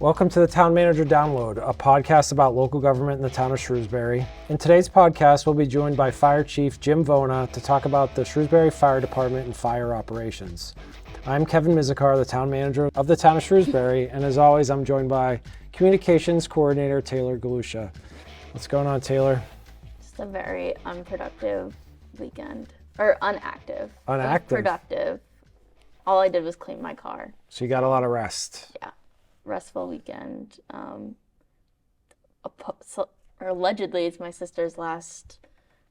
Welcome to the Town Manager Download, a podcast about local government in the town of Shrewsbury. In today's podcast, we'll be joined by Fire Chief Jim Vuona to talk about the Shrewsbury Fire Department and fire operations. I'm Kevin Mizikar, the Town Manager of the town of Shrewsbury, and as always, I'm joined by Communications Coordinator Taylor Galusha. What's going on, Taylor? Just a very unproductive weekend, or unactive. Productive. All I did was clean my car. So you got a lot of rest. Yeah. Restful weekend. Allegedly, it's my sister's last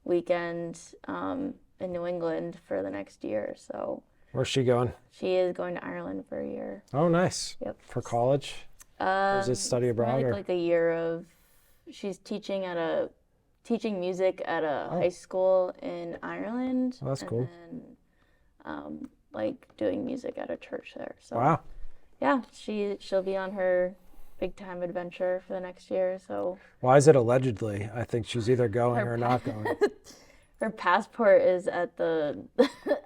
weekend in New England for the next year. So where's she going? She is going to Ireland for a year. Oh, nice. Yep. For college? Or is it study abroad? Like a year of. She's teaching music at a high school in Ireland. Oh, that's cool. And like doing music at a church there. So. Wow. Yeah, she'll be on her big time adventure for the next year. So why is it allegedly? I think she's either going or not going. Her passport is at the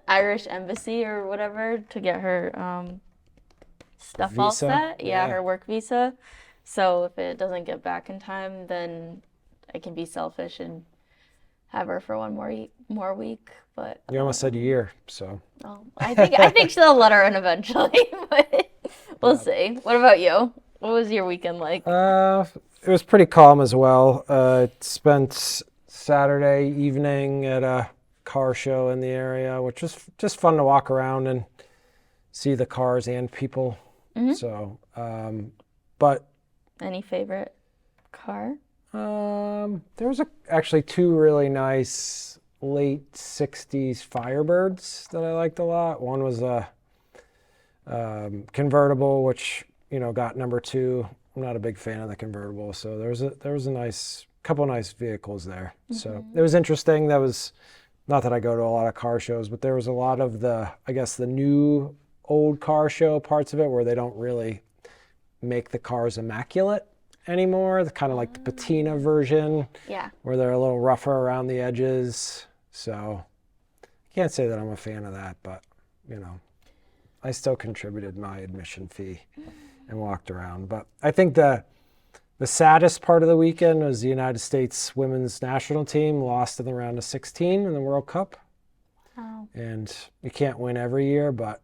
Irish embassy or whatever to get her stuff visa? All set. Yeah, her work visa. So if it doesn't get back in time, then I can be selfish and have her for one more week. But you almost said year, so. Oh, I think she'll let her in eventually. But we'll see. What about you? What was your weekend like? It was pretty calm as well. Spent Saturday evening at a car show in the area, which was just fun to walk around and see the cars and people. Mm-hmm. So, but. Any favorite car? There was actually two really nice late 60s Firebirds that I liked a lot. One was a convertible, which got number 2. I'm not a big fan of the convertible, so there was a couple nice vehicles there. Mm-hmm. So it was interesting. That was not that I go to a lot of car shows, but there was a lot of the new old car show parts of it where they don't really make the cars immaculate anymore. The kind of like the patina version, where they're a little rougher around the edges. So I can't say that I'm a fan of that, but I still contributed my admission fee and walked around. But I think the saddest part of the weekend was the United States women's national team lost in the round of 16 in the World Cup. Wow. And you can't win every year, but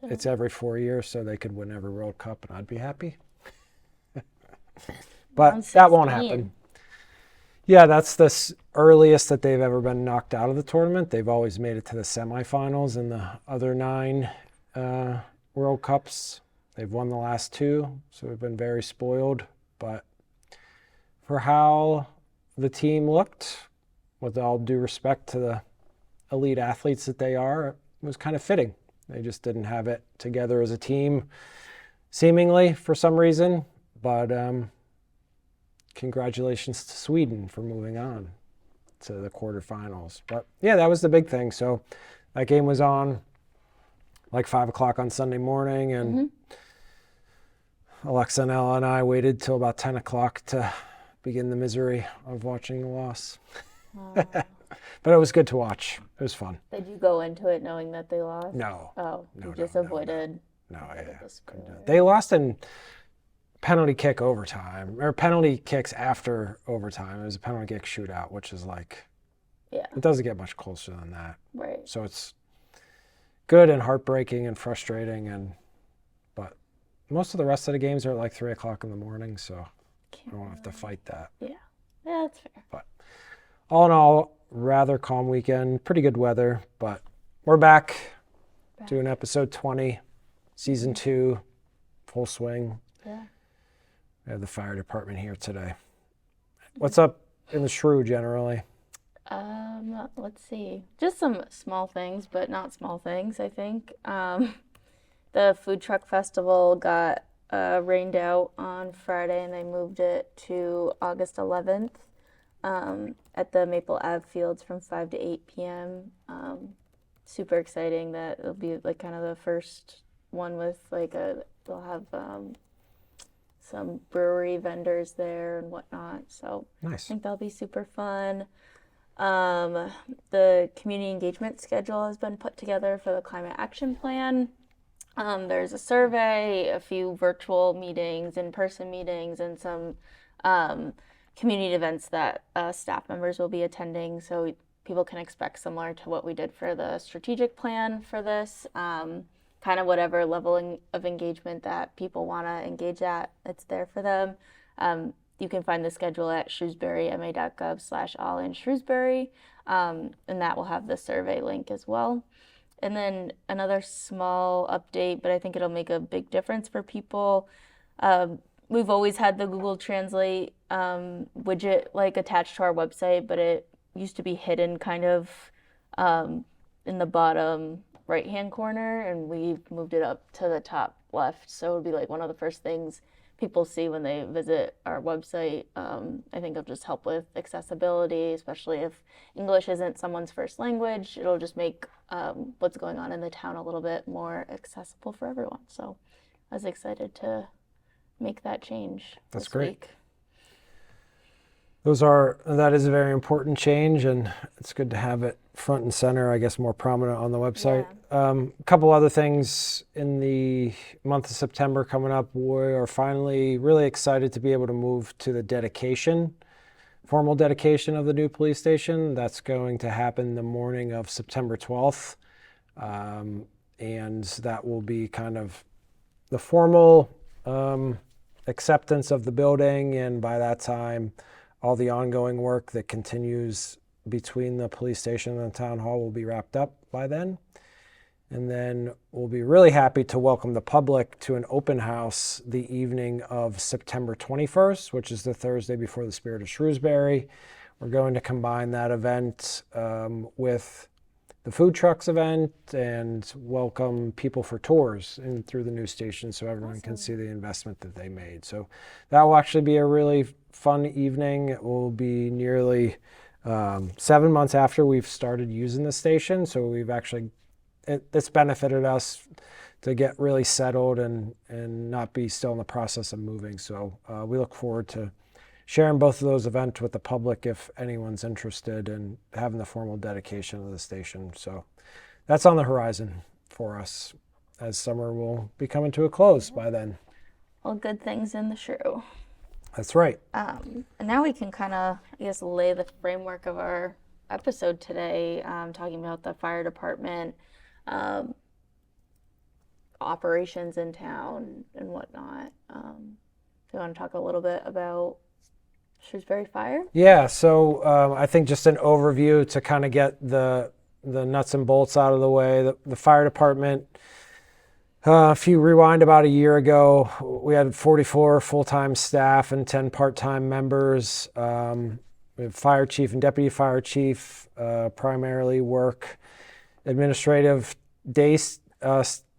it's every 4 years, so they could win every World Cup, and I'd be happy. But that won't happen. Yeah, that's the earliest that they've ever been knocked out of the tournament. They've always made it to the semifinals in the other 9 World Cups. They've won the last 2, so we've been very spoiled. But for how the team looked, with all due respect to the elite athletes that they are, it was kind of fitting. They just didn't have it together as a team, seemingly, for some reason. But congratulations to Sweden for moving on to the quarterfinals. But yeah, that was the big thing. So that game was on like 5 o'clock on Sunday morning, and Alexa and Ella and I waited till about 10 o'clock to begin the misery of watching the loss. But it was good to watch. It was fun. Did you go into it knowing that they lost? No. Oh, you just avoided. No, they lost in penalty kick overtime, or penalty kicks after overtime. It was a penalty kick shootout, which is like, it doesn't get much closer than that. Right. So it's good and heartbreaking and frustrating, but most of the rest of the games are at like 3 o'clock in the morning, so I don't have to fight that. Yeah, that's fair. But all in all, rather calm weekend, pretty good weather, but we're back. Doing episode 20, season 2, full swing. Yeah. We have the fire department here today. What's up in the Shrew generally? Let's see. Just some small things, but not small things, I think. The food truck festival got rained out on Friday, and they moved it to August 11th at the Maple Ave Fields from 5 to 8 p.m. Super exciting that it'll be like kind of the first one with they'll have some brewery vendors there and whatnot. So nice. I think that'll be super fun. The community engagement schedule has been put together for the climate action plan. There's a survey, a few virtual meetings, in-person meetings, and some um, community events that staff members will be attending. So people can expect similar to what we did for the strategic plan for this. Kind of whatever level of engagement that people want to engage at, it's there for them. You can find the schedule at shrewsburyma.gov/all-in-Shrewsbury, and that will have the survey link as well. And then another small update, but I think it'll make a big difference for people. We've always had the Google Translate widget like attached to our website, but it used to be hidden kind of in the bottom right-hand corner, and we've moved it up to the top left. So it'll be like one of the first things people see when they visit our website. I think it'll just help with accessibility, especially if English isn't someone's first language. It'll just make what's going on in the town a little bit more accessible for everyone. So I was excited to make that change That's this great. week. That is a very important change, and it's good to have it front and center, I guess, more prominent on the website. A couple other things in the month of September coming up. We are finally really excited to be able to move to the formal dedication of the new police station. That's going to happen the morning of September 12th. And that will be kind of the formal acceptance of the building, and by that time, all the ongoing work that continues between the police station and the town hall will be wrapped up by then. And then we'll be really happy to welcome the public to an open house the evening of September 21st, which is the Thursday before the Spirit of Shrewsbury. We're going to combine that event with the food trucks event and welcome people for tours in through the new station so everyone can see the investment that they made. So that will actually be a really fun evening. It will be nearly 7 months after we've started using the station. So we've actually, it's benefited us to get really settled and not be still in the process of moving. So we look forward to sharing both of those events with the public if anyone's interested in having the formal dedication of the station. So that's on the horizon for us, as summer will be coming to a close by then. All good things in the shrew. That's right. And now we can kind of, I guess, lay the framework of our episode today, talking about the fire department, operations in town and whatnot. Do you want to talk a little bit about Shrewsbury Fire? Yeah, so I think just an overview to kind of get the nuts and bolts out of the way. The fire department, if you rewind about a year ago, we had 44 full-time staff and 10 part-time members. We have fire chief and deputy fire chief primarily work administrative day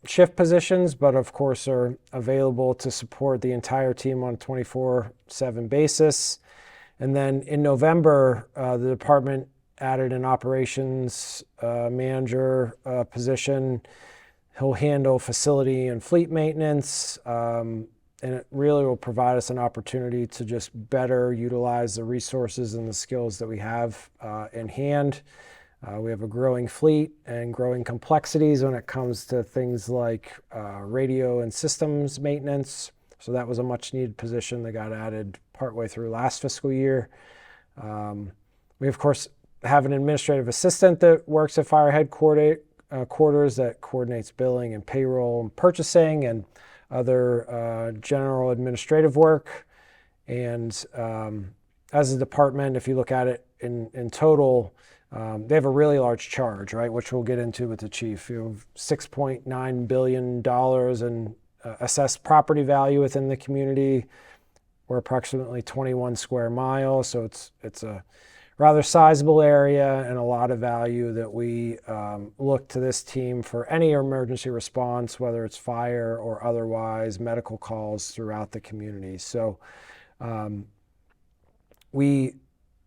shift positions, but of course are available to support the entire team on a 24/7 basis. And then in November, the department added an operations manager position. He'll handle facility and fleet maintenance, and it really will provide us an opportunity to just better utilize the resources and the skills that we have in hand. We have a growing fleet and growing complexities when it comes to things like radio and systems maintenance. So that was a much needed position that got added partway through last fiscal year. We, of course, have an administrative assistant that works at fire headquarters that coordinates billing and payroll and purchasing and other general administrative work. And as a department, if you look at it in total, they have a really large charge, right, which we'll get into with the chief. You have $6.9 billion in assessed property value within the community. We're approximately 21 square miles, so it's a rather sizable area and a lot of value that we look to this team for any emergency response, whether it's fire or otherwise, medical calls throughout the community. So we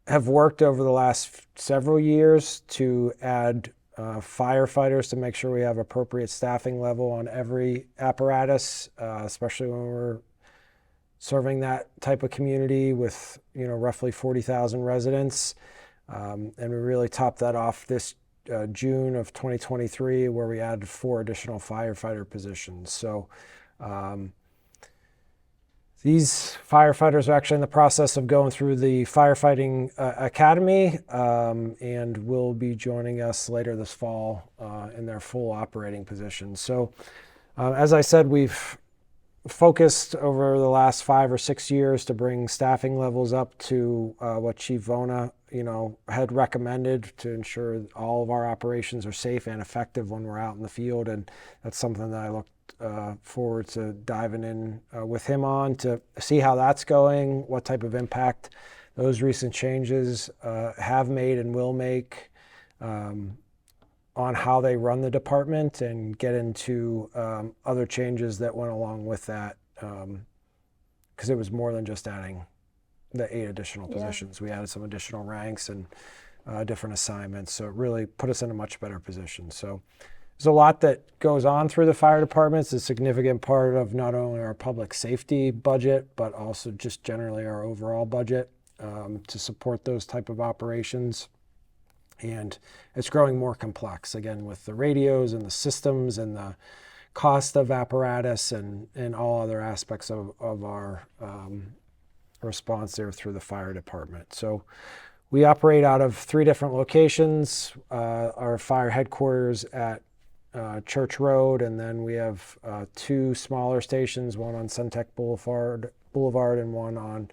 have worked over the last several years to add firefighters to make sure we have appropriate staffing level on every apparatus, especially when we're serving that type of community with roughly 40,000 residents. And we really topped that off this June of 2023, where we added 4 additional firefighter positions. So these firefighters are actually in the process of going through the firefighting academy and will be joining us later this fall in their full operating positions. So as I said, we've focused over the last 5 or 6 years to bring staffing levels up to what Chief Vuona, had recommended to ensure all of our operations are safe and effective when we're out in the field. And that's something that I look forward to diving in with him on to see how that's going, what type of impact those recent changes have made and will make on how they run the department, and get into other changes that went along with that, because it was more than just adding the 8 additional positions. We added some additional ranks and different assignments, so it really put us in a much better position. So there's a lot that goes on through the fire department. It's a significant part of not only our public safety budget, but also just generally our overall budget to support those type of operations. And it's growing more complex, again, with the radios and the systems and the cost of apparatus and all other aspects of our response there through the fire department. So we operate out of 3 different locations, our fire headquarters at Church Road, and then we have 2 smaller stations, one on Suntech Boulevard and one on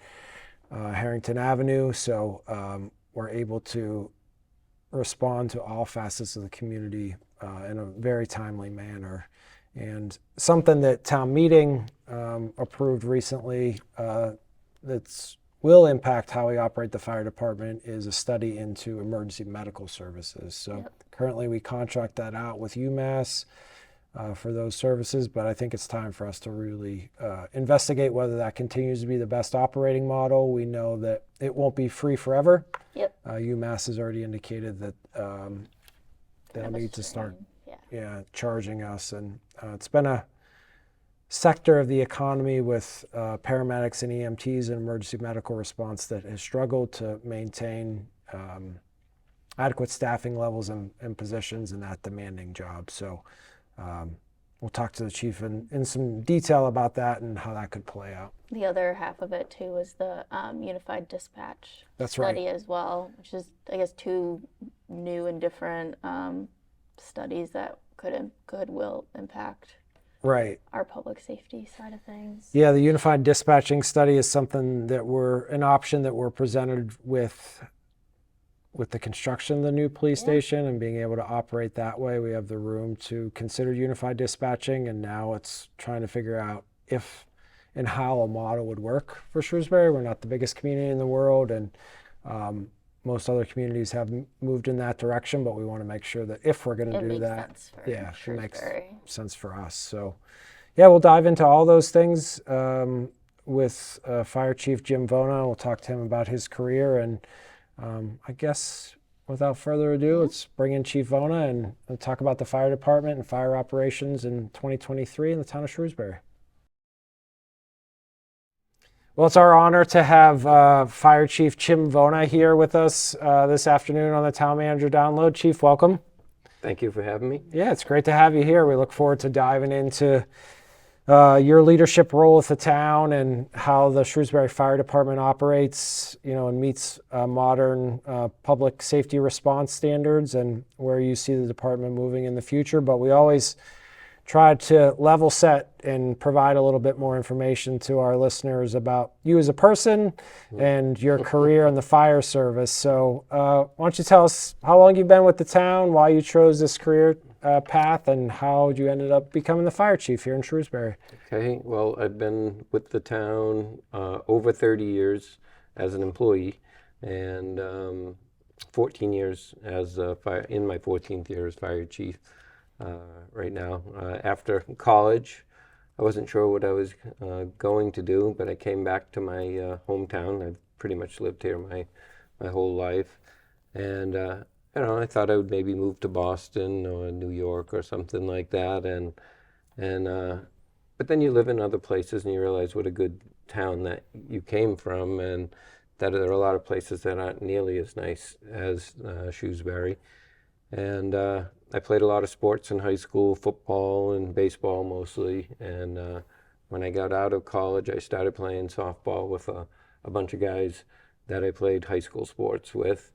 Harrington Avenue. So we're able to respond to all facets of the community in a very timely manner. And something that town meeting approved recently that will impact how we operate the fire department is a study into emergency medical services. So currently we contract that out with UMass for those services, but I think it's time for us to really investigate whether that continues to be the best operating model. We know that it won't be free forever. UMass has already indicated that they'll need to start charging us, and it's been a sector of the economy with paramedics and EMTs and emergency medical response that has struggled to maintain adequate staffing levels and positions in that demanding job. So we'll talk to the chief in some detail about that and how that could play out. The other half of it too is the unified dispatch study as well, which is, I guess, 2 new and different studies that will impact our public safety side of things. Yeah, the unified dispatching study is something that an option that we're presented with the construction of the new police station and being able to operate that way. We have the room to consider unified dispatching, and now it's trying to figure out if and how a model would work for Shrewsbury. We're not the biggest community in the world, and most other communities have moved in that direction, but we want to make sure that if we're going to do that, it makes sense for us. So we'll dive into all those things with Fire Chief Jim Vuona. We'll talk to him about his career, and I guess without further ado, let's bring in Chief Vuona and talk about the fire department and fire operations in 2023 in the town of Shrewsbury. Well, it's our honor to have Fire Chief Jim Vuona here with us this afternoon on the Town Manager Download. Chief, welcome. Thank you for having me. Yeah, it's great to have you here. We look forward to diving into your leadership role with the town and how the Shrewsbury Fire Department operates, and meets modern public safety response standards, and where you see the department moving in the future. But we always try to level set and provide a little bit more information to our listeners about you as a person and your career in the fire service. So why don't you tell us how long you've been with the town, why you chose this career path, and how you ended up becoming the fire chief here in Shrewsbury. Okay, well, I've been with the town over 30 years as an employee, and 14 years as in my 14th year as fire chief right now. After college, I wasn't sure what I was going to do, but I came back to my hometown. I've pretty much lived here my whole life, and I thought I would maybe move to Boston or New York or something like that, but then you live in other places and you realize what a good town that you came from, and that there are a lot of places that aren't nearly as nice as Shrewsbury. And I played a lot of sports in high school, football and baseball mostly. And when I got out of college, I started playing softball with a bunch of guys that I played high school sports with.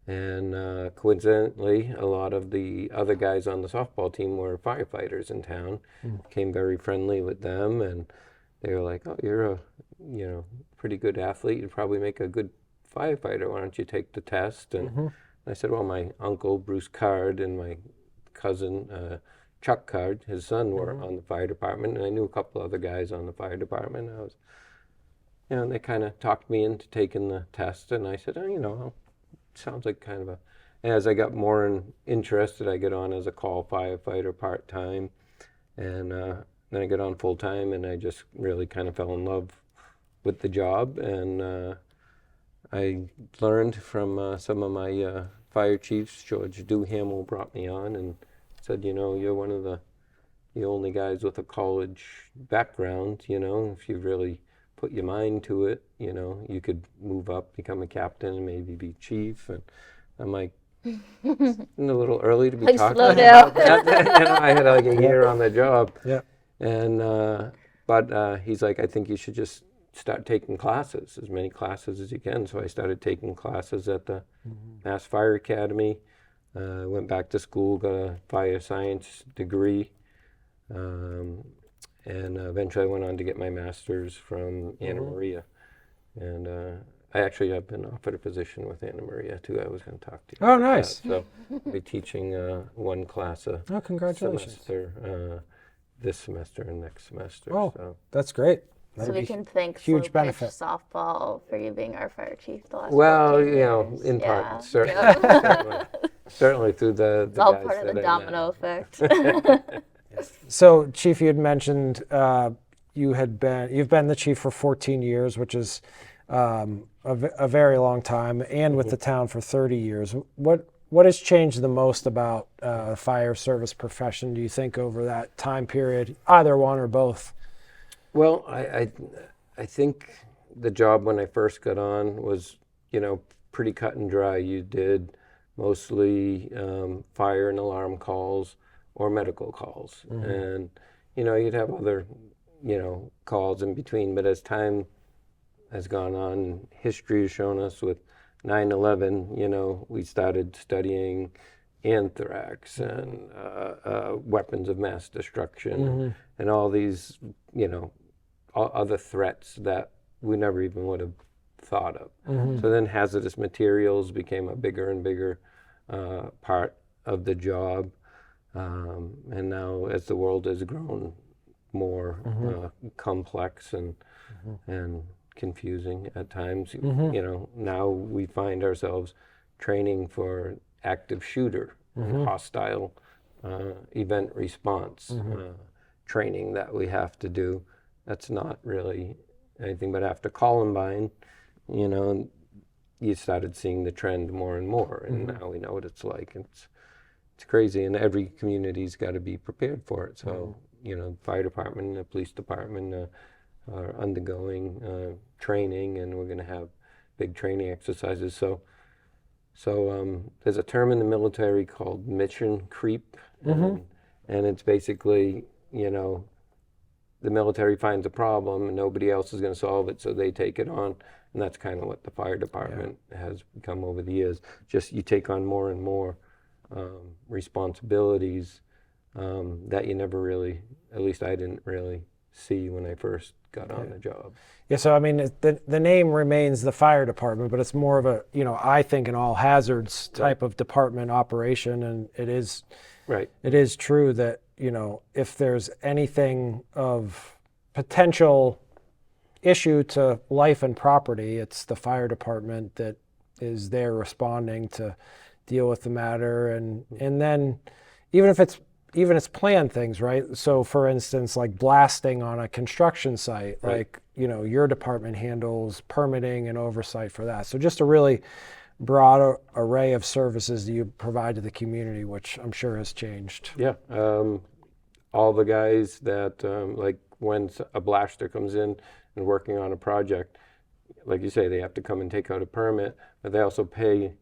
And coincidentally, a lot of the other guys on the softball team were firefighters in town. Became very friendly with them, and they were like, "Oh, you're a, pretty good athlete. You'd probably make a good firefighter. Why don't you take the test?" And I said, "Well, my uncle Bruce Card and my cousin Chuck Card, his son, were on the fire department, and I knew a couple other guys on the fire department. And they kind of talked me into taking the test, and I said, "Oh, sounds like kind of a." As I got more interested, I got on as a call firefighter part time, and then I got on full time, and I just really kind of fell in love with the job. And I learned from some of my fire chiefs. George Duhamel brought me on and said, "You're one of the only guys with a college background. If you really put your mind to it, you could move up, become a captain, and maybe be chief." And I'm like, "It's a little early to be Like, talking slow about down. that." I had like a year on the job. Yeah. And but he's like, "I think you should just start taking classes, as many classes as you can." So I started taking classes at the Mass Fire Academy. Went back to school, got a fire science degree. And eventually I went on to get my master's from Anna Maria. And I actually have been offered a position with Anna Maria too. I was going to talk to you Oh, about nice. that. So I'll be teaching one class a Oh, congratulations. semester, this semester and next semester. Oh, So. that's great. So That'd we be can thank huge Slow benefit. Pitch Softball for you being our fire chief the last Well, 14 years. in Yeah. part, certainly, Yeah. certainly through the It's all guys part of the that I domino met. effect. So, Chief, you had mentioned you've been the chief for 14 years, which is a very long time, and with the town for 30 years. What has changed the most about the fire service profession, do you think, over that time period, either one or both? Well, I think the job when I first got on was, pretty cut and dry. You did mostly fire and alarm calls or medical calls. And, you'd have other, calls in between. But as time has gone on, history has shown us with 9/11, we started studying anthrax and weapons of mass destruction and all these, other threats that we never even would have thought of. So then hazardous materials became a bigger and bigger part of the job. And now as the world has grown more complex and confusing at times, now we find ourselves training for active shooter and hostile event response training that we have to do. That's not really anything, but after Columbine, you started seeing the trend more and more, and now we know what it's like. It's crazy, and every community's got to be prepared for it. So, the fire department, the police department are undergoing training, and we're going to have big training exercises. So there's a term in the military called mission creep, and it's basically, the military finds a problem and nobody else is going to solve it, so they take it on. And that's kind of what the fire department has become over the years. Just you take on more and more responsibilities that you never really, at least I didn't really see when I first got on the job. Yeah, so I mean, the name remains the fire department, but it's more of a, I think an all hazards type of department operation, and it is Right. It is true that, if there's anything of potential issue to life and property, it's the fire department that is there responding to deal with the matter, and then even it's planned things, right? So for instance, like blasting on a construction site, Right. like, your department handles permitting and oversight for that. So just a really broad array of services that you provide to the community, which I'm sure has changed. Yeah. All the guys that, like when a blaster comes in and working on a project, like you say, they have to come and take out a permit, but they also pay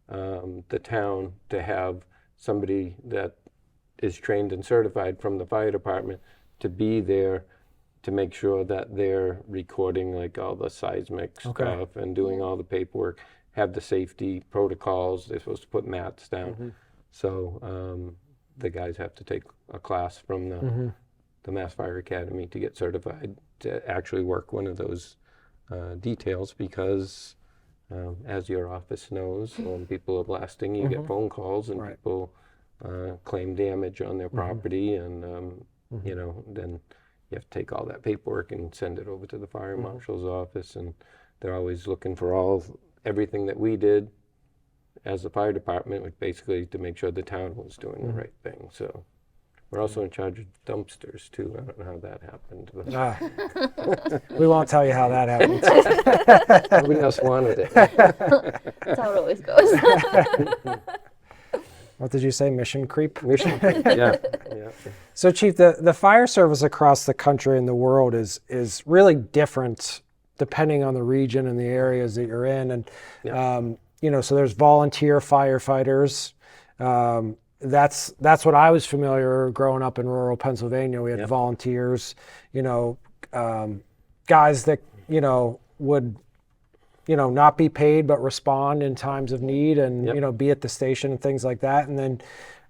the town to have somebody that is trained and certified from the fire department to be there to make sure that they're recording like all the seismic stuff and doing all the paperwork, have the safety protocols. They're supposed to put mats down. So the guys have to take a class from the Mass Fire Academy to get certified to actually work one of those details, because as your office knows, when people are blasting, you get phone calls and people claim damage on their property, and you know, then you have to take all that paperwork and send it over to the fire marshal's office, and they're always looking for everything that we did as the fire department, which basically to make sure the town was doing the right thing. So we're also in charge of dumpsters too. I don't know how that happened, but We won't tell you how that happened. nobody else wanted it. That's how it always goes. What did you say? Mission creep? Mission, yeah. So, Chief, the fire service across the country and the world is really different depending on the region and the areas that you're in. And, you know, so there's volunteer firefighters. That's what I was familiar growing up in rural Pennsylvania. We had volunteers, you know, guys that, you know, would, you know, not be paid but respond in times of need and, you know, be at the station and things like that. And then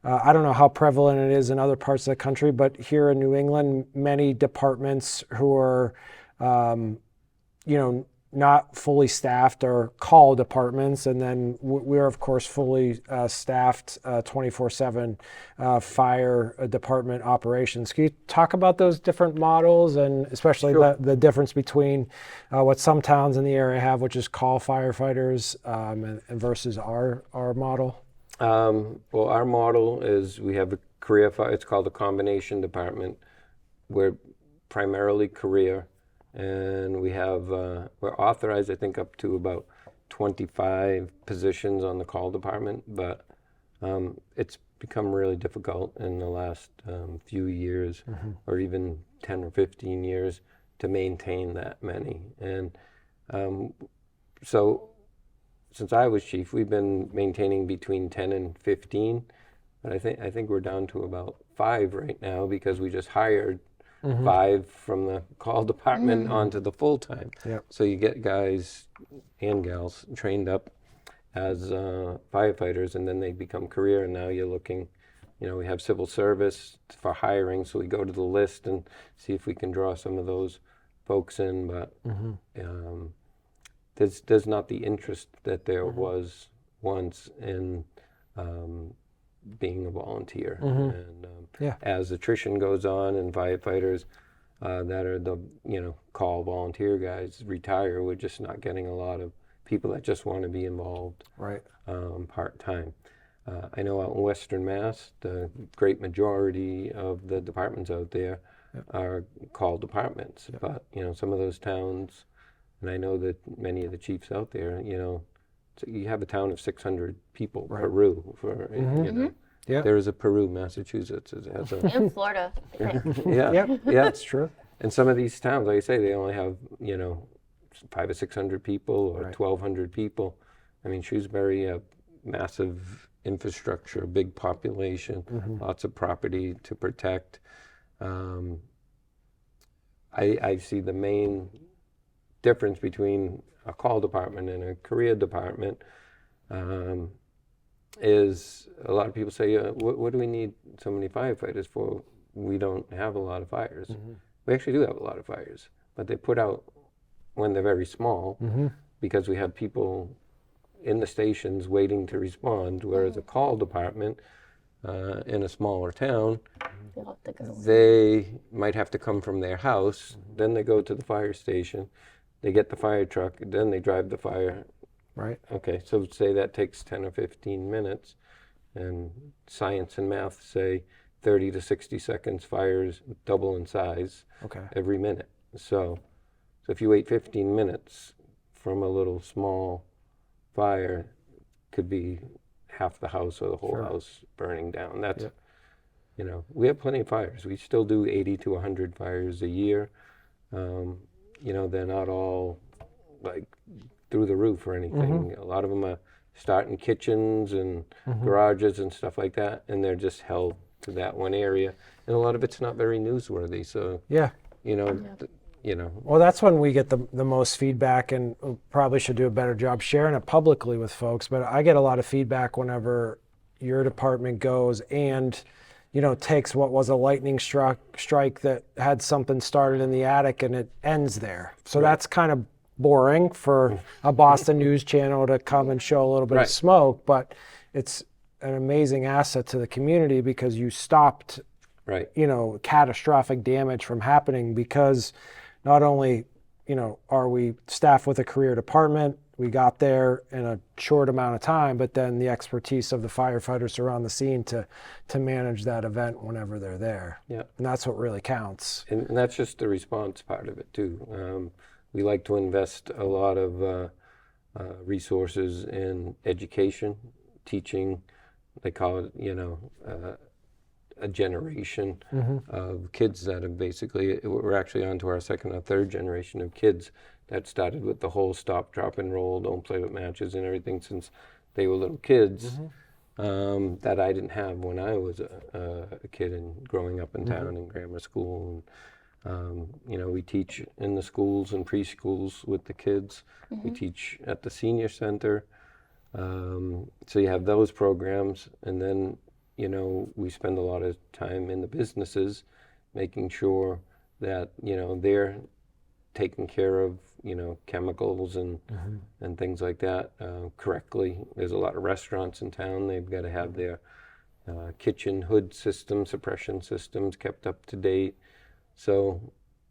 I don't know how prevalent it is in other parts of the country, but here in New England, many departments who are, you know, not fully staffed or call departments, and then we're of course fully staffed 24/7 fire department operations. Can you talk about those different models, and especially the difference between what some towns in the area have, which is call firefighters, and versus our model? Well, our model is we have a career fire. It's called a combination department. We're primarily career. And we have, we're authorized, I think, up to about 25 positions on the call department, but it's become really difficult in the last few years, or even 10 or 15 years, to maintain that many. And so since I was chief, we've been maintaining between 10 and 15, but I think we're down to about 5 right now, because we just hired 5 from the call department onto the full-time. So you get guys and gals trained up as firefighters, and then they become career, and now you're looking, you know, we have civil service for hiring, so we go to the list and see if we can draw some of those folks in, but there's not the interest that there was once in being a volunteer. And as attrition goes on and firefighters that are the, you know, call volunteer guys retire, we're just not getting a lot of people that just want to be involved part-time. I know out in Western Mass, the great majority of the departments out there are call departments, but, you know, some of those towns, and I know that many of the chiefs out there, you know, so you have a town of 600 people, Peru, for, you know. There is a Peru, Massachusetts. It has a, In Florida, I think. yeah, That's true. And some of these towns, like I say, they only have, you know, 500 or 600 people or 1,200 people. I mean, Shrewsbury, a massive infrastructure, big population, lots of property to protect. I see the main difference between a call department and a career department is a lot of people say, what do we need so many firefighters for? We don't have a lot of fires. We actually do have a lot of fires, but they put out when they're very small because we have people in the stations waiting to respond, whereas a call department in a smaller town, they might have to come from their house, then they go to the fire station, they get the fire truck, then they drive the fire. Right. Okay, so say that takes 10 or 15 minutes, and science and math say 30 to 60 seconds, fires double in size every minute. So if you wait 15 minutes from a little small fire, could be half the house or the whole house burning down. That's, you know, we have plenty of fires. We still do 80 to 100 fires a year. You know, they're not all like through the roof or anything. A lot of them are start in kitchens and garages and stuff like that, and they're just held to that one area. And a lot of it's not very newsworthy. So, Yeah. you know, Yep. you know, Well, that's when we get the most feedback, and we probably should do a better job sharing it publicly with folks. But I get a lot of feedback whenever your department goes and, takes what was a lightning strike that had something started in the attic and it ends there. So that's kind of boring for a Boston news channel to come and show a little bit of Right. smoke, but it's an amazing asset to the community because you stopped right. catastrophic damage from happening, because not only, are we staffed with a career department, we got there in a short amount of time, but then the expertise of the firefighters around the scene to manage that event whenever they're there. Yeah. And that's what really counts. And that's just the response part of it too. We like to invest a lot of resources in education, teaching. They call it, a generation of kids that have basically, we're actually on to our second or third generation of kids that started with the whole stop, drop, and roll, don't play with matches and everything since they were little kids. That I didn't have when I was a kid and growing up in town in grammar school. And, we teach in the schools and preschools with the kids. We teach at the senior center. So you have those programs, and then, we spend a lot of time in the businesses making sure that, they're taking care of, chemicals and things like that correctly. There's a lot of restaurants in town. They've got to have their kitchen hood systems, suppression systems kept up to date. So,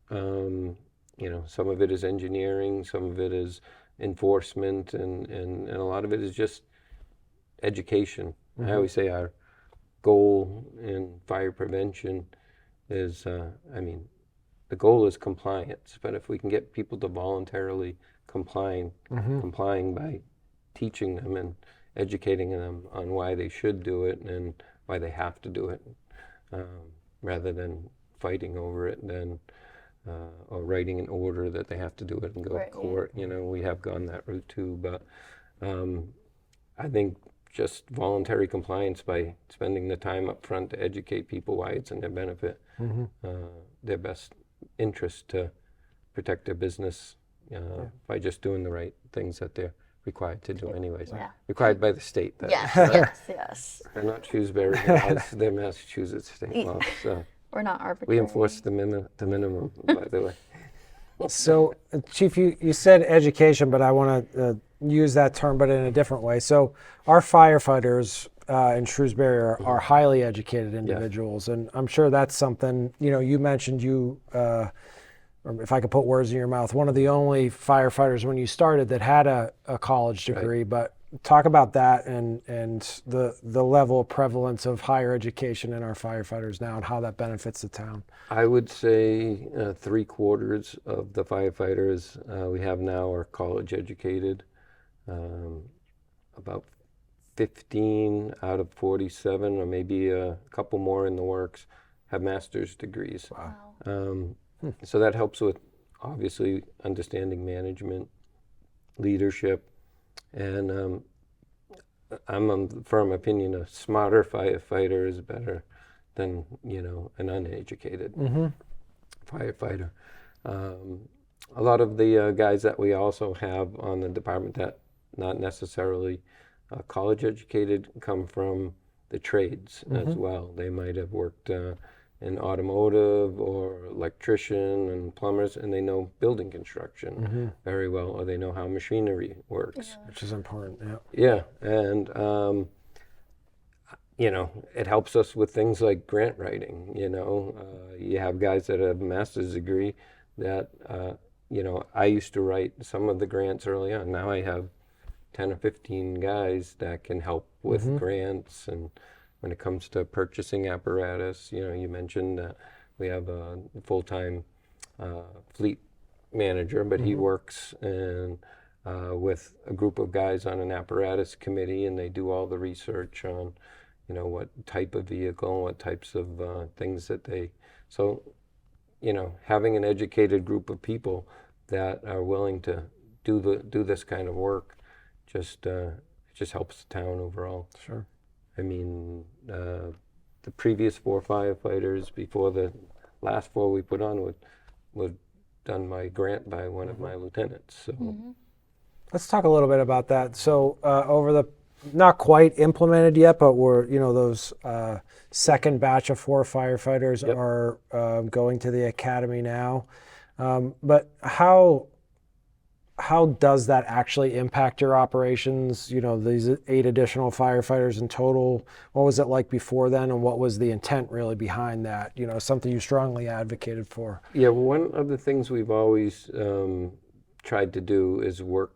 some of it is engineering, some of it is enforcement, and a lot of it is just education. I always say our goal in fire prevention is, the goal is compliance, but if we can get people to voluntarily complying by teaching them and educating them on why they should do it and why they have to do it, rather than fighting over it, or writing an order that they have to do it and go to court. We have gone that route too, but I think just voluntary compliance by spending the time up front to educate people why it's in their benefit, their best interest to protect their business by just doing the right things that they're required to do anyways. Yeah. Required by the state. That Yes, is. yes. They're not Shrewsbury laws, they're Massachusetts state laws. So We're not arbitrary. we enforce the minimum, by the way. So, Chief, you said education, but I want to use that term, but in a different way. So, our firefighters in Shrewsbury are highly educated individuals, and I'm sure that's something, you mentioned or if I could put words in your mouth, one of the only firefighters when you started that had a college degree, but talk about that and the level of prevalence of higher education in our firefighters now and how that benefits the town. I would say 3/4 of the firefighters we have now are college educated. About 15 out of 47, or maybe a couple more in the works, have master's degrees. Wow. So that helps with, obviously, understanding management, leadership, and I'm of the firm opinion a smarter firefighter is better than, an uneducated firefighter. A lot of the guys that we also have on the department that not necessarily college educated come from the trades as well. They might have worked in automotive or electrician and plumbers, and they know building construction very well, or they know how machinery works. Which is important, yeah. Yeah, and it helps us with things like grant writing. You have guys that have a master's degree that, I used to write some of the grants early on. Now I have 10 or 15 guys that can help with grants, and when it comes to purchasing apparatus, you mentioned that we have a full-time fleet manager, but he works with a group of guys on an apparatus committee, and they do all the research on, what type of vehicle, what types of things that they. So, having an educated group of people that are willing to do this kind of work just just helps the town overall. Sure. I mean, the previous 4 firefighters before the last 4 we put on were done by grant by one of my lieutenants. So Let's talk a little bit about that. So over the, not quite implemented yet, but we're, those second batch of 4 firefighters Yep. are going to the academy now. But how does that actually impact your operations? These 8 additional firefighters in total. What was it like before then, and what was the intent really behind that? Something you strongly advocated for. yeah, well, one of the things we've always tried to do is work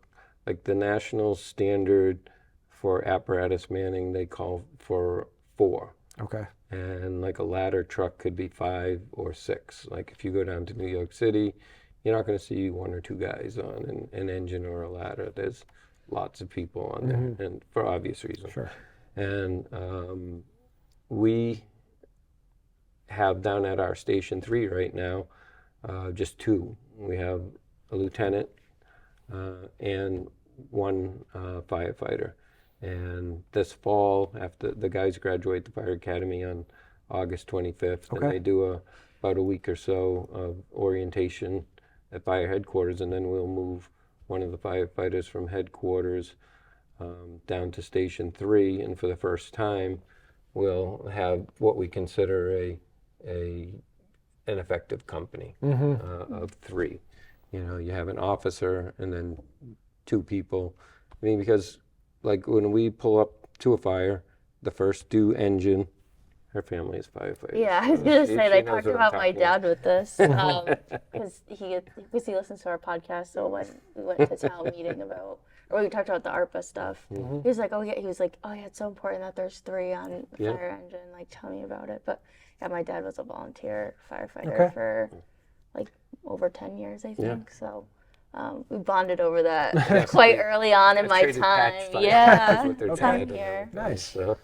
like the national standard for apparatus manning. They call for 4. Okay. And like a ladder truck could be 5 or 6. Like if you go down to New York City, you're not going to see 1 or 2 guys on an engine or a ladder. There's lots of people on there, and for obvious reasons. Sure. And we have down at our Station 3 right now just 2. We have a lieutenant and 1 firefighter. And this fall, after the guys graduate the fire academy on August 25th, Okay. and they do about a week or so of orientation at fire headquarters, and then we'll move one of the firefighters from headquarters down to Station 3, and for the first time, we'll have what we consider an effective company of 3. You have an officer and then 2 people. I mean, because like when we pull up to a fire, the first do engine. Her family is firefighters. Yeah, I was so gonna she say, I knows talked what I'm about my talking dad with this, because he listens to our podcast. So when we went to town meeting or we talked about the ARPA stuff, he was like, oh yeah, it's so important that there's 3 on the Yeah. fire engine. Like, tell me about it. But yeah, my dad was a volunteer firefighter Okay. for like over 10 years, I Yeah. think. So we bonded over that quite early on in my Traded packs time. by- Yeah, with their time dad and here. everything. Nice. So,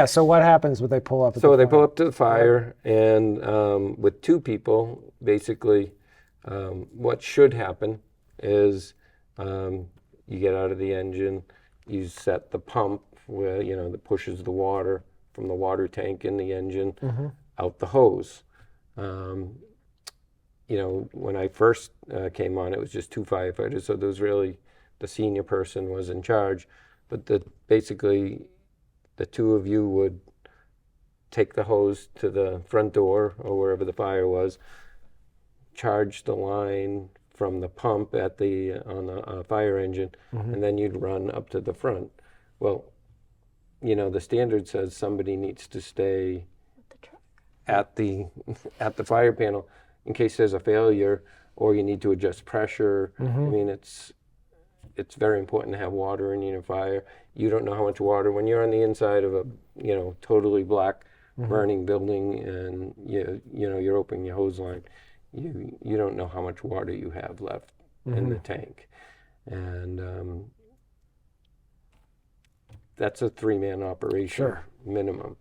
So what happens when they pull up? At so the they fire? pull up to the fire, and with 2 people, basically, what should happen is you get out of the engine, you set the pump where that pushes the water from the water tank in the engine out the hose. When I first came on, it was just 2 firefighters, so there was really the senior person was in charge, but basically the 2 of you would take the hose to the front door or wherever the fire was, charge the line from the pump on the fire engine, and then you'd run up to the front. Well, the standard says somebody needs to stay The truck. at the fire panel in case there's a failure or you need to adjust pressure. I mean, it's very important to have water in your fire. You don't know how much water when you're on the inside of a totally black burning building, and you're opening your hose line. You don't know how much water you have left in the tank, and that's a 3-man operation minimum.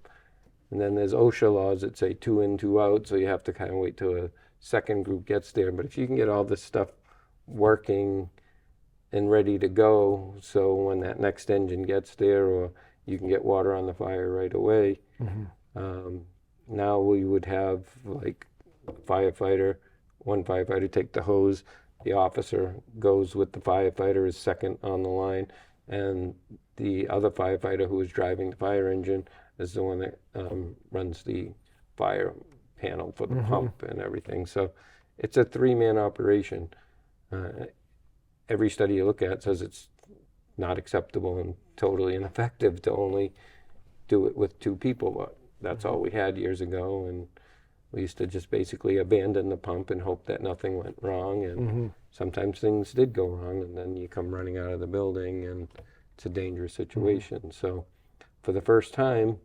And then there's OSHA laws that say 2 in, 2 out, so you have to kind of wait till a second group gets there. But if you can get all this stuff working and ready to go, so when that next engine gets there, or you can get water on the fire right away, now we would have like one firefighter take the hose, the officer goes with the firefighter as second on the line, and the other firefighter who is driving the fire engine is the one that runs the fire panel for the pump and everything. So it's a 3-man operation. Every study you look at says it's not acceptable and totally ineffective to only do it with 2 people, but that's all we had years ago, and we used to just basically abandon the pump and hope that nothing went wrong, and sometimes things did go wrong, and then you come running out of the building and it's a dangerous situation. So for the first time,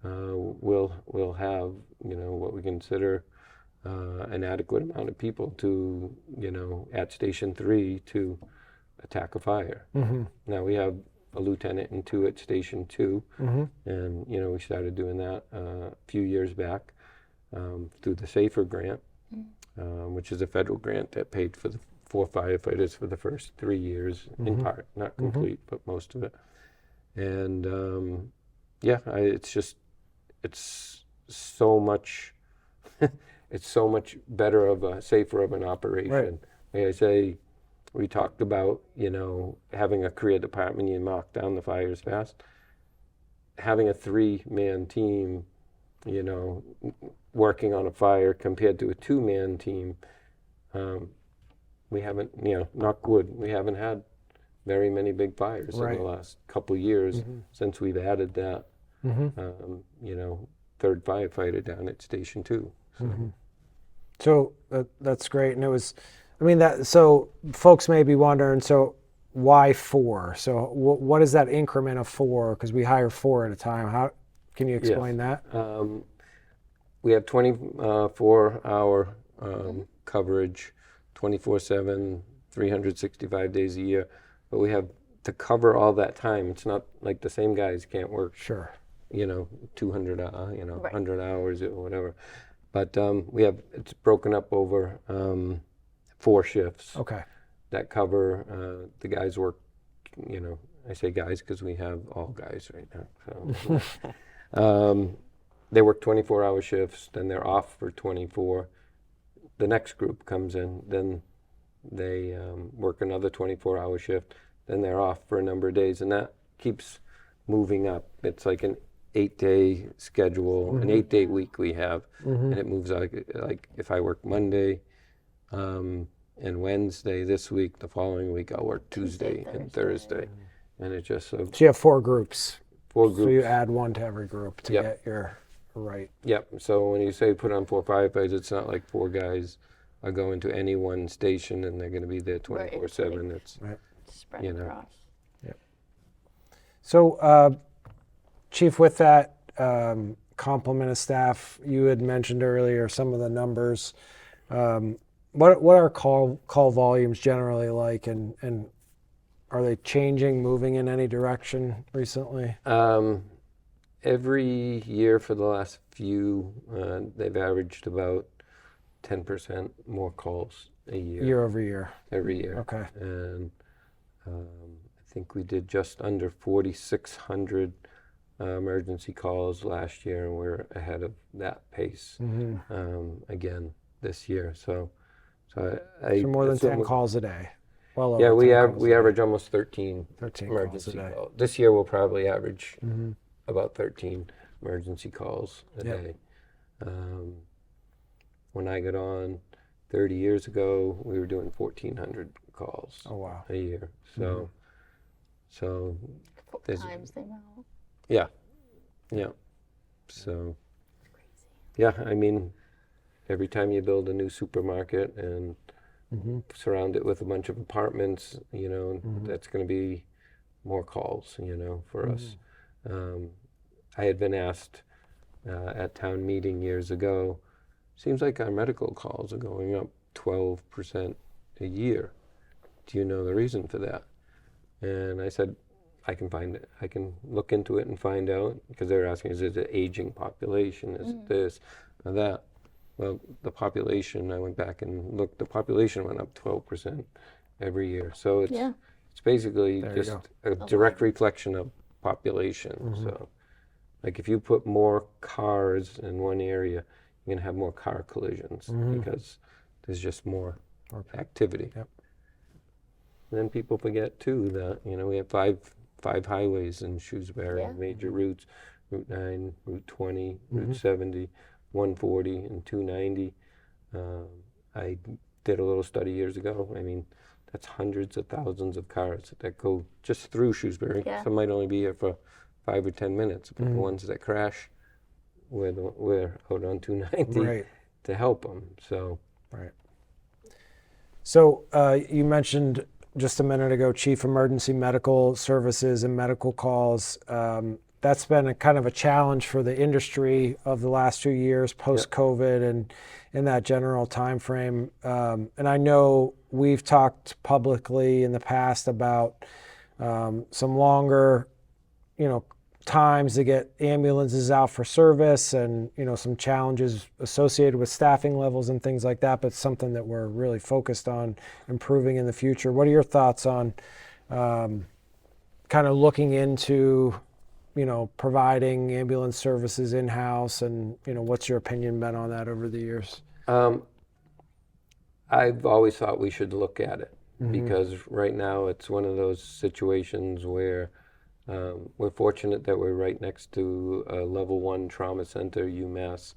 we'll have what we consider an adequate amount of people to at Station 3 to attack a fire. Now we have a lieutenant and 2 at Station 2, and we started doing that a few years back through the SAFER grant, which is a federal grant that paid for the 4 firefighters for the first 3 years, in part, not complete, but most of it. And it's so much, it's so much better safer of an operation. Like I say, we talked about, having a career department, you knock down the fires fast. Having a 3-man team, working on a fire compared to a 2-man team, we haven't, knock wood, we haven't had very many big fires in the last couple years since we've added that, third firefighter down at Station 2. So that's great. And it was, so folks may be wondering, so why 4? So what is that increment of 4? Because we hire 4 at a time. How can you explain that? We have 24-hour coverage, 24/7, 365 days a year. But we have to cover all that time. It's not like the same guys can't work. Sure. 200, 100 hours or whatever. But it's broken up over 4 shifts. Okay. That cover, the guys work, I say guys because we have all guys right now. So, they work 24-hour shifts, then they're off for 24. The next group comes in, then they work another 24-hour shift, then they're off for a number of days, and that keeps moving up. It's like an 8-day schedule, an 8-day week we have, and it moves like if I work Monday and Wednesday this week, the following week I'll work Tuesday and Thursday, and it just So you have 4 groups. 4 groups. So you add 1 to every group to get your right. Yep. So when you say put on 4 firefighters, it's not like 4 guys are going to any one station and they're going to be there 24/7. It's spread across. Yep. So, Chief, with that complement of staff, you had mentioned earlier some of the numbers. What are call volumes generally like, and are they changing, moving in any direction recently? Every year for the last few, they've averaged about 10% more calls a year. Year over year. Every year. Okay. And I think we did just under 4,600 emergency calls last year, and we're ahead of that pace again this year. So more than 10 calls a day. Well, yeah, over 10 we average almost 13 13 emergency calls a day. calls. This year we'll probably average about 13 emergency calls a day. When I got on 30 years ago, we were doing 1,400 calls a year. So, so 4 times the amount. Yeah. So, yeah, every time you build a new supermarket and surround it with a bunch of apartments, that's going to be more calls, for us. I had been asked at town meeting years ago, seems like our medical calls are going up 12% a year. Do you know the reason for that? And I said, I can find it. I can look into it and find out, because they were asking, is it an aging population? Is it this or that? Well, the population, I went back and looked, the population went up 12% every year. So it's basically just a direct reflection of population. So like if you put more cars in one area, you're going to have more car collisions because there's just more activity. Yep. And then people forget too that, we have five highways in Shrewsbury, major routes, Route 9, Route 20, Route 70, 140, and 290. I did a little study years ago. That's hundreds of thousands of cars that go just through Shrewsbury. Some might only be here for 5 or 10 minutes, but the ones that crash, we're out on 290 to help them. So. Right. So you mentioned just a minute ago, Chief, emergency medical services and medical calls. That's been a kind of a challenge for the industry of the last few years, post-COVID and in that general time frame. And I know we've talked publicly in the past about some longer, times to get ambulances out for service, and some challenges associated with staffing levels and things like that, but something that we're really focused on improving in the future. What are your thoughts on kind of looking into providing ambulance services in-house, and what's your opinion been on that over the years? I've always thought we should look at it, because right now it's one of those situations where we're fortunate that we're right next to a level 1 trauma center, UMass,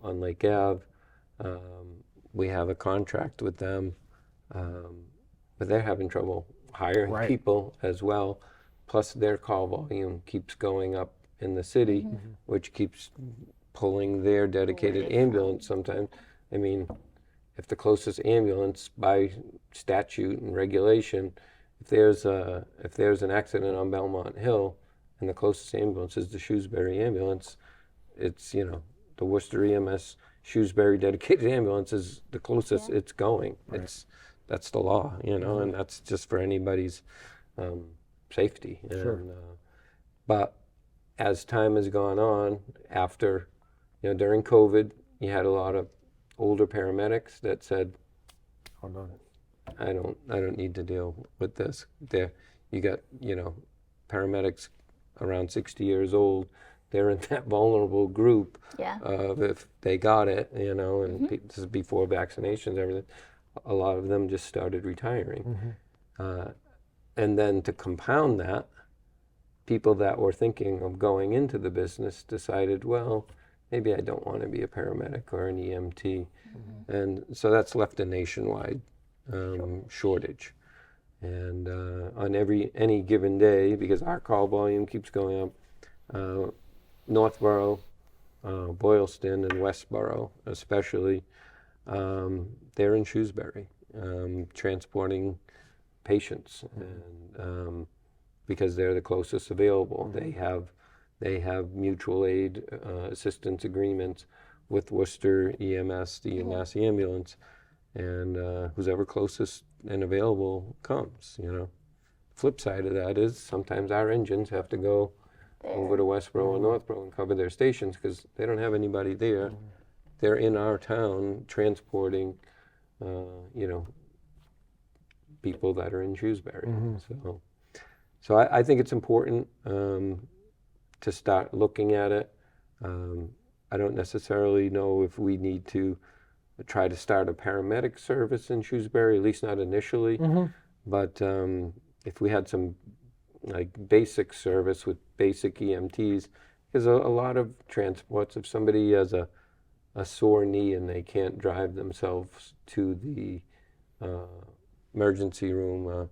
on Lake Ave. We have a contract with them, but they're having trouble hiring people as well. Plus their call volume keeps going up in the city, which keeps pulling their dedicated ambulance sometimes. I mean, if the closest ambulance by statute and regulation, if there's an accident on Belmont Hill and the closest ambulance is the Shrewsbury ambulance, it's, the Worcester EMS Shrewsbury dedicated ambulance is the closest it's going. That's the law, and that's just for anybody's safety. Sure. And, but as time has gone on, after, during COVID, you had a lot of older paramedics that said, Hold on. I don't need to deal with this. You got, paramedics around 60 years old. They're in that vulnerable group of if they got it, and this is before vaccinations, everything. A lot of them just started retiring. And then to compound that, people that were thinking of going into the business decided, well, maybe I don't want to be a paramedic or an EMT. And so that's left a nationwide shortage. And on any given day, because our call volume keeps going up, Northborough, Boylston, and Westborough especially, they're in Shrewsbury transporting patients, and because they're the closest available. They have mutual aid assistance agreements with Worcester EMS, the UMass ambulance, and who's ever closest and available comes. Flip side of that is sometimes our engines have to go over to Westborough or Northborough and cover their stations because they don't have anybody there. They're in our town transporting, people that are in Shrewsbury. So I think it's important to start looking at it. I don't necessarily know if we need to try to start a paramedic service in Shrewsbury, at least not initially. But if we had some basic service with basic EMTs, because a lot of transports, if somebody has a sore knee and they can't drive themselves to the emergency room,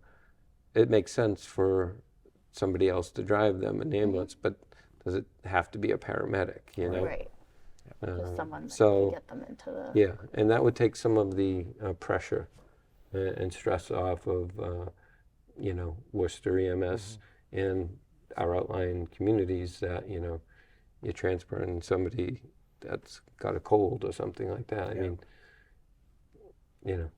it makes sense for somebody else to drive them, an ambulance, but does it have to be a paramedic, Right. Just someone that so, can get them into the... Yeah, and that would take some of the pressure and stress off of, Worcester EMS and our outlying communities that, you're transporting somebody that's got a cold or something like that. I mean, the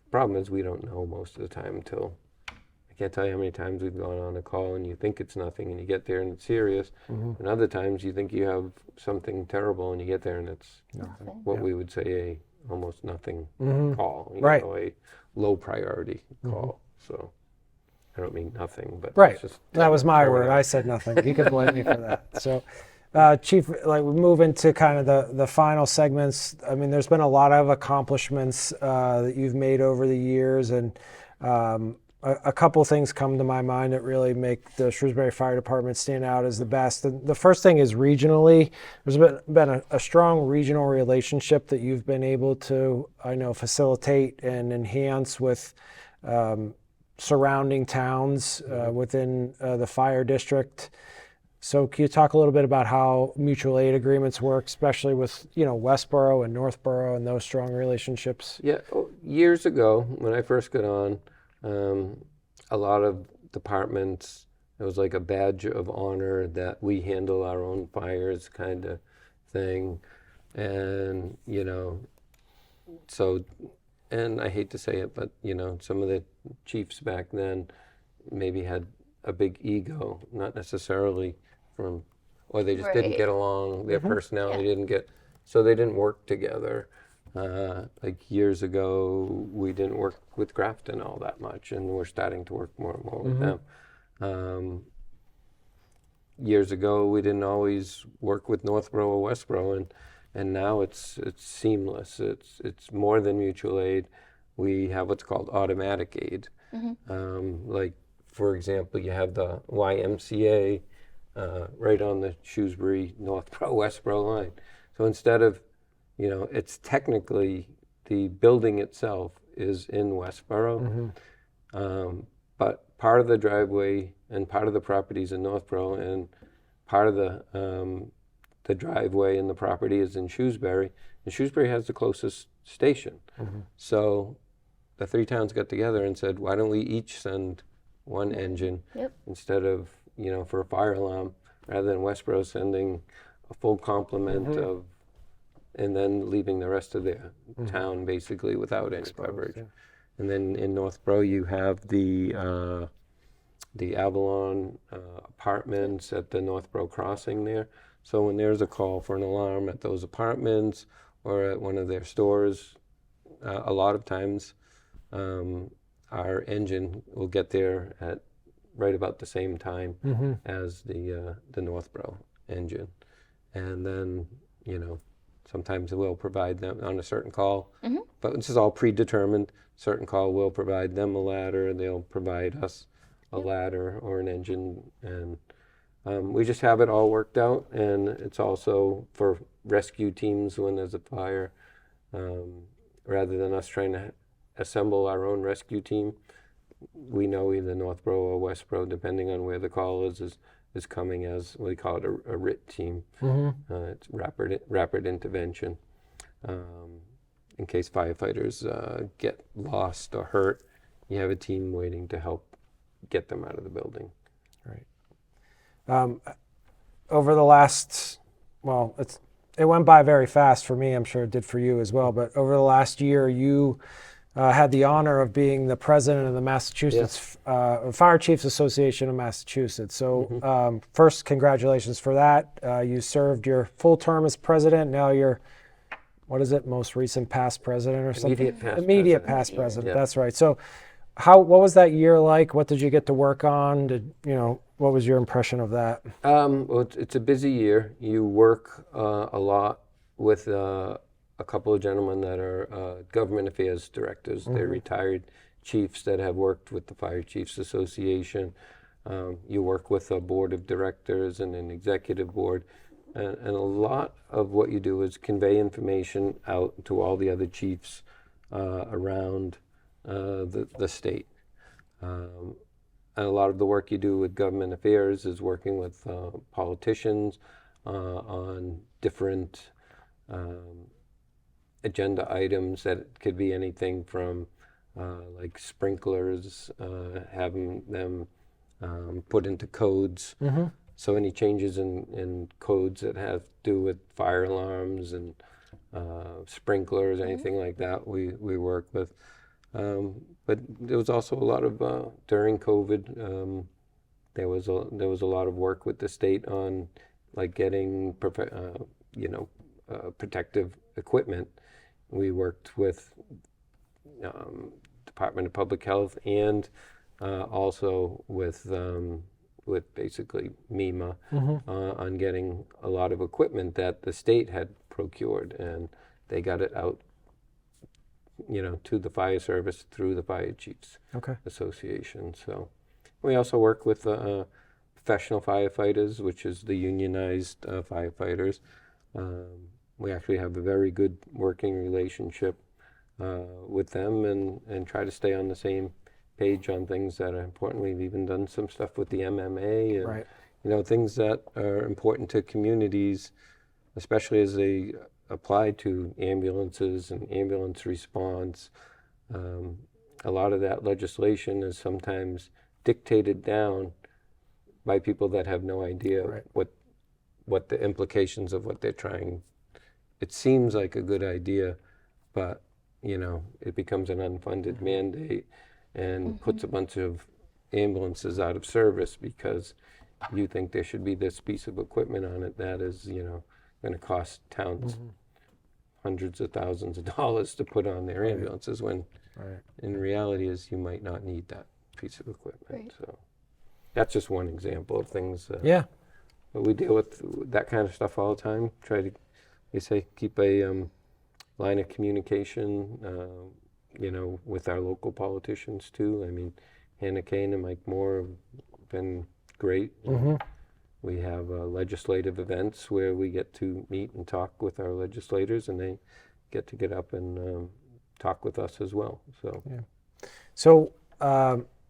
problem is we don't know most of the time until, I can't tell you how many times we've gone on a call and you think it's nothing and you get there and it's serious. And other times you think you have something terrible and you get there and it's what we would say a almost nothing call, a low priority call. So I don't mean nothing, but it's just that was my word. I said nothing. You can blame me for that. So Chief, we move into kind of the final segments. I mean, there's been a lot of accomplishments that you've made over the years, and a couple things come to my mind that really make the Shrewsbury Fire Department stand out as the best. And the first thing is regionally. There's been a strong regional relationship that you've been able to, facilitate and enhance with surrounding towns within the fire district. So can you talk a little bit about how mutual aid agreements work, especially with, Westborough and Northborough and those strong relationships? Yeah, years ago when I first got on, a lot of departments, it was like a badge of honor that we handle our own fires kind of thing. And, so, and I hate to say it, but, some of the chiefs back then maybe had a big ego, not necessarily from, or they just didn't Right. get along, their personality didn't get, so they didn't work together. Like years ago, we didn't work with Grafton all that much, and we're starting to work more and more with them. Years ago, we didn't always work with Northborough or Westborough, and now it's seamless. It's more than mutual aid. We have what's called automatic aid. Like, for example, you have the YMCA right on the Shrewsbury, Northborough, Westborough line. So instead of, it's technically the building itself is in Westborough, but part of the driveway and part of the property is in Northborough, and part of the driveway and the property is in Shrewsbury, and Shrewsbury has the closest station. So the three towns got together and said, why don't we each send one engine instead of, for a fire alarm, rather than Westborough sending a full complement of, and then leaving the rest of their town basically without any coverage. And then in Northborough, you have the Avalon apartments at the Northborough crossing there. So when there's a call for an alarm at those apartments or at one of their stores, a lot of times our engine will get there at right about the same time as the Northborough engine. And then, sometimes we'll provide them on a certain call, but this is all predetermined. Certain call will provide them a ladder, they'll provide us a ladder or an engine, and we just have it all worked out. And it's also for rescue teams when there's a fire, rather than us trying to assemble our own rescue team. We know either Northborough or Westborough, depending on where the call is coming as, we call it a RIT team. It's rapid intervention. In case firefighters get lost or hurt, you have a team waiting to help get them out of the building. Right. Over the last, it went by very fast for me. I'm sure it did for you as well. But over the last year, you had the honor of being the president of the Massachusetts Fire Chiefs Association of Massachusetts. So first, congratulations for that. You served your full term as president. Now you're, what is it, most recent past president or something? Immediate past president. Yeah. That's right. So what was that year like? What did you get to work on? What was your impression of that? Well, it's a busy year. You work a lot with a couple of gentlemen that are government affairs directors. They're retired chiefs that have worked with the Fire Chiefs Association. You work with a board of directors and an executive board. And a lot of what you do is convey information out to all the other chiefs around the state. And a lot of the work you do with government affairs is working with politicians on different agenda items that could be anything from like sprinklers, having them put into codes. So any changes in codes that have to do with fire alarms and sprinklers, anything like that, we work with. But there was also a lot of during COVID. There was a lot of work with the state on like getting protective equipment. We worked with Department of Public Health and also with basically MEMA on getting a lot of equipment that the state had procured, and they got it out, to the fire service through the Fire Chiefs Association. So we also work with professional firefighters, which is the unionized firefighters. We actually have a very good working relationship with them and try to stay on the same page on things that are important. We've even done some stuff with the MMA and things that are important to communities, especially as they apply to ambulances and ambulance response. A lot of that legislation is sometimes dictated down by people that have no idea what the implications of what they're trying. It seems like a good idea, but it becomes an unfunded mandate and puts a bunch of ambulances out of service because you think there should be this piece of equipment on it that is, going to cost towns hundreds of thousands of dollars to put on their ambulances when in reality is you might not need that piece of equipment. Right. So that's just one example of things. Yeah. But we deal with that kind of stuff all the time. Try to, they say, keep a line of communication, with our local politicians too. I mean, Hannah Kane and Mike Moore have been great. We have legislative events where we get to meet and talk with our legislators, and they get up and talk with us as well. So, So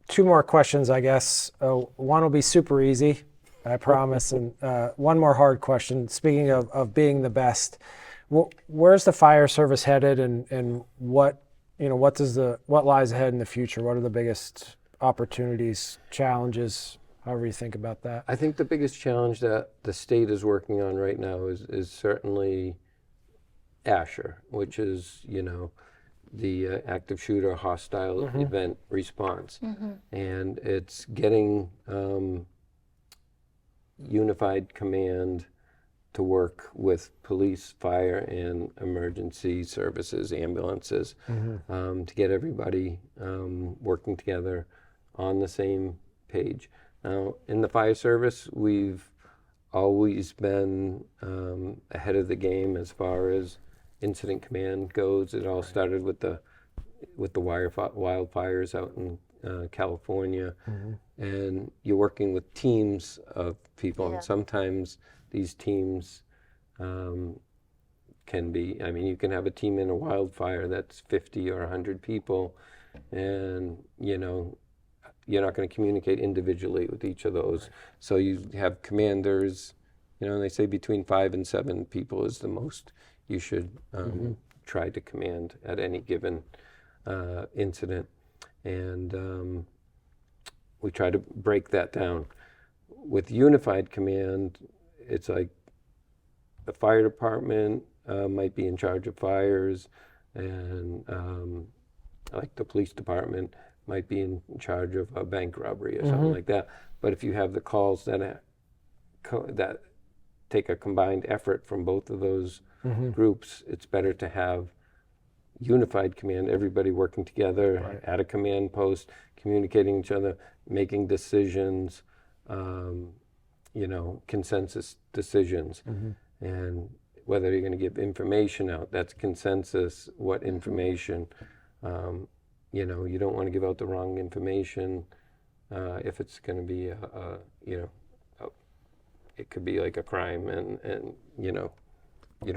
2 more questions, I guess. One will be super easy, I promise, and one more hard question. Speaking of being the best, where's the fire service headed, and what lies ahead in the future? What are the biggest opportunities, challenges, however you think about that? I think the biggest challenge that the state is working on right now is certainly ASHER, which is, the active shooter hostile event response. And it's getting unified command to work with police, fire, and emergency services, ambulances, to get everybody working together on the same page. Now, in the fire service, we've always been ahead of the game as far as incident command goes. It all started with the wildfires out in California, and you're working with teams of people, and sometimes these teams can be, you can have a team in a wildfire that's 50 or 100 people, and you're not going to communicate individually with each of those. So you have commanders, and they say between 5 and 7 people is the most you should try to command at any given incident. And we try to break that down. With unified command, it's like the fire department might be in charge of fires, and like the police department might be in charge of a bank robbery or something like that. But if you have the calls that take a combined effort from both of those groups, it's better to have unified command, everybody working together at a command post, communicating each other, making decisions, consensus decisions. And whether you're going to give information out, that's consensus. What information? You don't want to give out the wrong information if it's going to be it could be like a crime, and you don't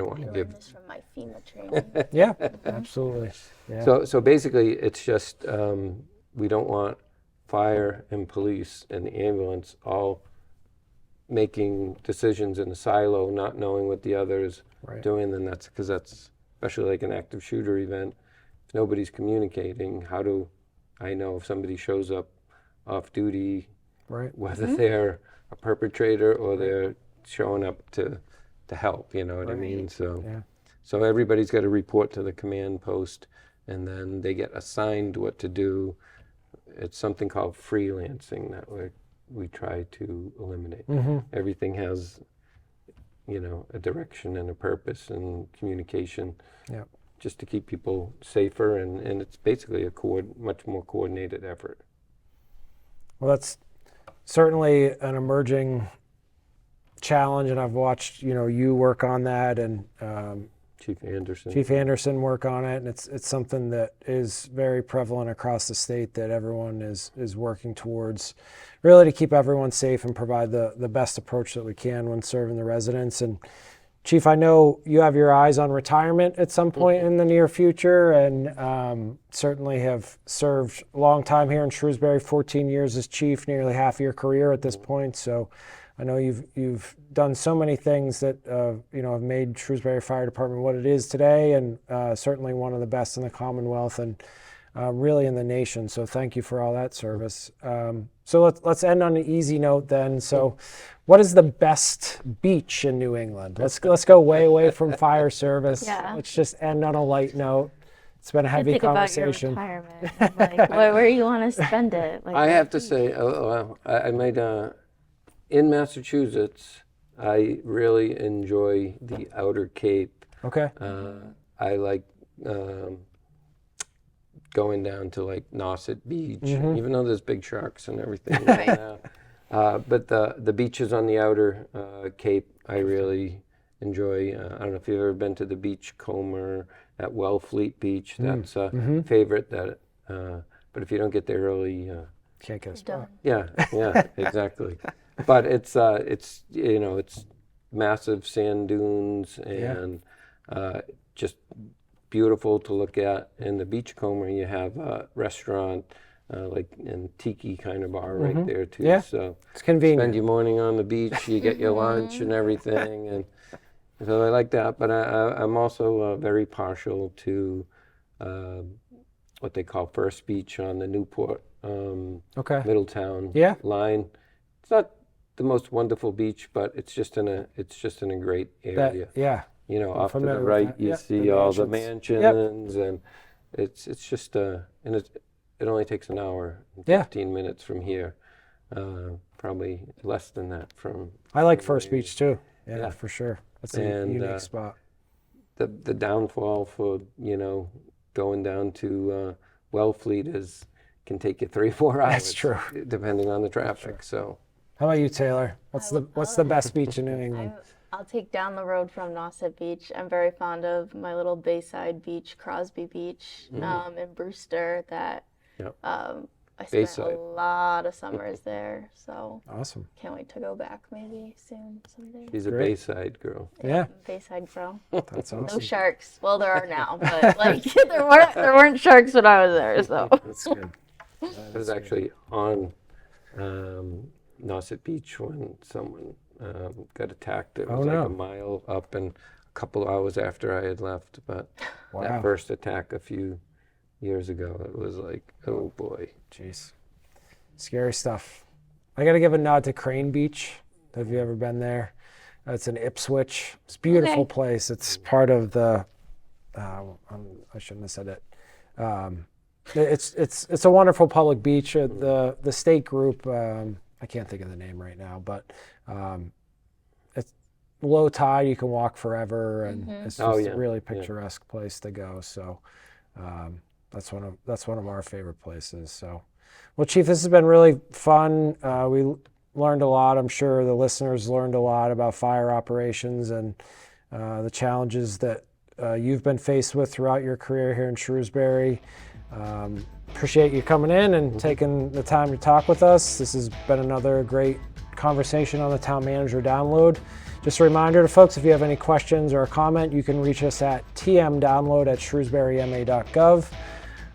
want to give. This from my FEMA training. Yeah, absolutely. Yeah. So basically, it's just we don't want fire and police and the ambulance all making decisions in a silo, not knowing what the other's doing. And that's because that's especially like an active shooter event. If nobody's communicating, how do I know if somebody shows up off duty, whether they're a perpetrator or they're showing up to help, you know what I mean? So everybody's got to report to the command post, and then they get assigned what to do. It's something called freelancing that we try to eliminate. Everything has, a direction and a purpose and communication, just to keep people safer, and it's basically a much more coordinated effort. Well, that's certainly an emerging challenge, and I've watched you work on that, and Chief Anderson work on it, and it's something that is very prevalent across the state that everyone is working towards, really to keep everyone safe and provide the best approach that we can when serving the residents. And Chief, I know you have your eyes on retirement at some point in the near future, and certainly have served a long time here in Shrewsbury, 14 years as chief, nearly half your career at this point. So I know you've done so many things that have made Shrewsbury Fire Department what it is today, and certainly one of the best in the Commonwealth and really in the nation. So thank you for all that service. So let's end on an easy note then. So, what is the best beach in New England? Let's go way away from fire service. Yeah. Let's just end on a light note. It's been a heavy Think about your conversation. retirement. Like, where you want to spend it? Like, I have to say, I made in Massachusetts. I really enjoy the Outer Cape. Okay. I like going down to like Nauset Beach, even though there's big sharks and everything. Right. But the beaches on the Outer Cape, I really enjoy. I don't know if you've ever been to the Beachcomber at Wellfleet Beach. That's a favorite. But if you don't get there early, Can't get a done. spot. yeah, exactly. But it's it's massive sand dunes and just beautiful to look at. In the Beachcomber, you have a restaurant, like and tiki kind of bar right there too. Yeah. So It's convenient. spend your morning on the beach, you get your lunch and everything, and so I like that. But I'm also very partial to what they call First Beach on the Newport Okay. Middletown Yeah. line. It's not the most wonderful beach, but it's just in a great area. Yeah. You know, off to the familiar with right, that. you Yep, see the all the mansions. Yep. mansions, and it's just and it only takes an hour and Yeah. 15 minutes from here. Probably less than that from. I like First Beach too. Yeah, Yeah. for sure. That's a And, unique spot. The downfall for going down to Wellfleet can take you 3-4 hours. That's true. Depending on the traffic. So. How about you, Taylor? What's the best beach in New England? I'll take down the road from Nauset Beach. I'm very fond of my little Bayside beach, Crosby Beach, in Brewster. That Yep. I spent Bayside. a lot of summers there. So Awesome. can't wait to go back maybe soon someday. She's a Great. Bayside girl. Yeah, Bayside girl. that's No awesome. sharks. Well, there are now, but like there weren't sharks when I was there. So That's good. I was actually on Nauset Beach when someone got attacked. It Oh, was like no. a mile up and a couple hours after I had left. But Wow. that first attack a few years ago, it was like, oh boy. Jeez. Scary stuff. I got to give a nod to Crane Beach. Have you ever been there? It's in Ipswich. It's a beautiful Okay. place. It's part of the. I shouldn't have said it. It's a wonderful public beach. The state group. I can't think of the name right now, but it's low tide. You can walk forever, and it's just Oh, yeah. a really Yeah. picturesque place to go. So that's one of our favorite places. So, well, Chief, this has been really fun. We learned a lot. I'm sure the listeners learned a lot about fire operations and the challenges that you've been faced with throughout your career here in Shrewsbury. Appreciate you coming in and taking the time to talk with us. This has been another great conversation on the Town Manager Download. Just a reminder to folks, if you have any questions or a comment, you can reach us at tmdownload@shrewsburyma.gov.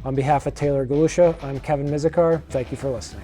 On behalf of Taylor Galusha, I'm Kevin Mizikar. Thank you for listening.